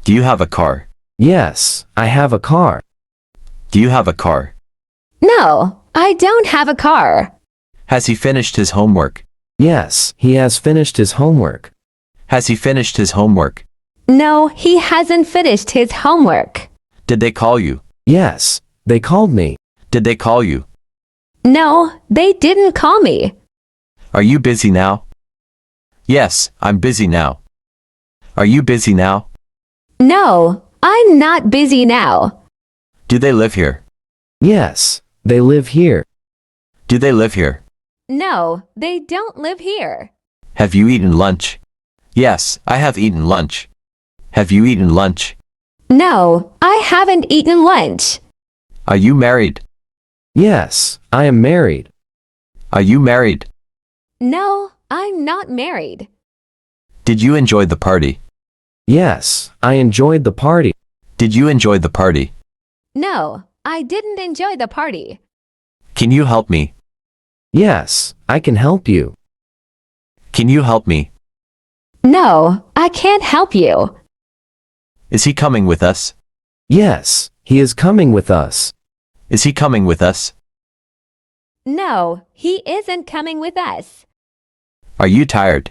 Do you have a car? Yes, I have a car. Do you have a car? No, I don't have a car. Has he finished his homework? Yes, he has finished his homework. Has he finished his homework? No, he hasn't finished his homework. Did they call you? Yes, they called me. Did they call you? No, they didn't call me. Are you busy now? Yes, I'm busy now. Are you busy now? No, I'm not busy now. Do they live here? Yes, they live here. Do they live here? No, they don't live here. Have you eaten lunch? Yes, I have eaten lunch. Have you eaten lunch? No, I haven't eaten lunch. Are you married? Yes, I am married. Are you married? No, I'm not married. Did you enjoy the party? Yes, I enjoyed the party. Did you enjoy the party? No, I didn't enjoy the party. Can you help me? Yes, I can help you. Can you help me? No, I can't help you. Is he coming with us? Yes, he is coming with us. Is he coming with us? No, he isn't coming with us. Are you tired?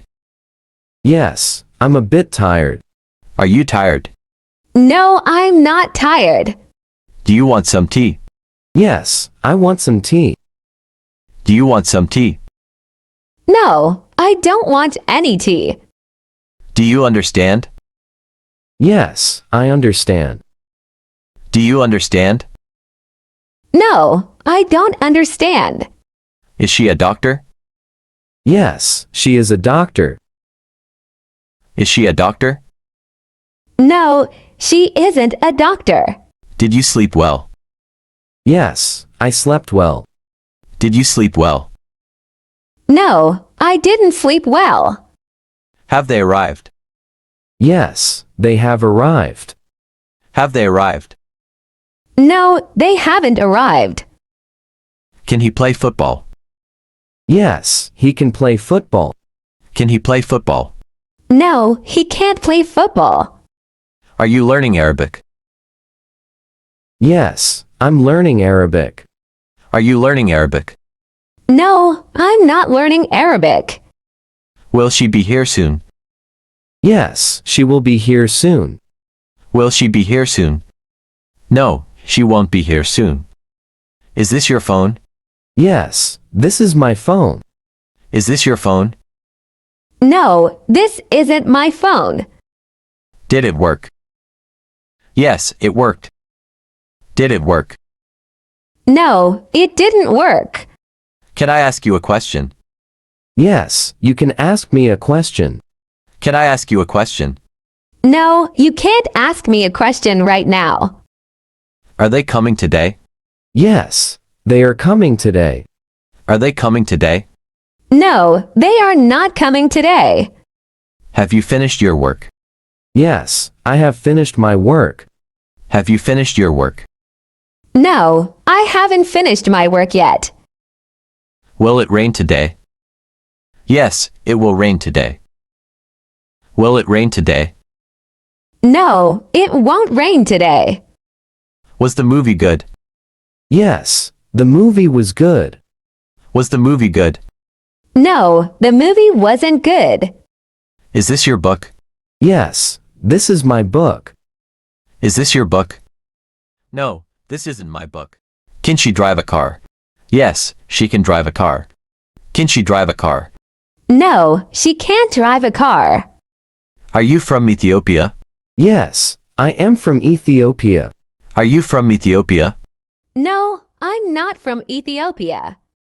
Yes, I'm a bit tired. Are you tired? No, I'm not tired. Do you want some tea? Yes, I want some tea. Do you want some tea? No, I don't want any tea. Do you understand? Yes, I understand. Do you understand? No, I don't understand. Is she a doctor? Yes, she is a doctor. Is she a doctor? No, she isn't a doctor. Did you sleep well? Yes, I slept well. Did you sleep well? No, I didn't sleep well. Have they arrived? Yes, they have arrived. Have they arrived? No, they haven't arrived. Can he play football? Yes, he can play football. Can he play football? No, he can't play football. Are you learning Arabic? Yes, I'm learning Arabic. Are you learning Arabic? No, I'm not learning Arabic. Will she be here soon? Yes, she will be here soon. Will she be here soon? No, she won't be here soon. Is this your phone? Yes, this is my phone. Is this your phone? No, this isn't my phone. Did it work? Yes, it worked. Did it work? No, it didn't work. Can I ask you a question? Yes, you can ask me a question. Can I ask you a question? No, you can't ask me a question right now. Are they coming today? Yes, they are coming today. Are they coming today? No, they are not coming today. Have you finished your work? Yes, I have finished my work. Have you finished your work? No, I haven't finished my work yet. Will it rain today? Yes, it will rain today. Will it rain today? No, it won't rain today. Was the movie good? Yes, the movie was good. Was the movie good? No, the movie wasn't good. Is this your book? Yes, this is my book. Is this your book? No, this isn't my book. Can she drive a car? Yes, she can drive a car. Can she drive a car? No, she can't drive a car. Are you from Ethiopia? Yes, I am from Ethiopia. Are you from Ethiopia? No, I'm not from Ethiopia.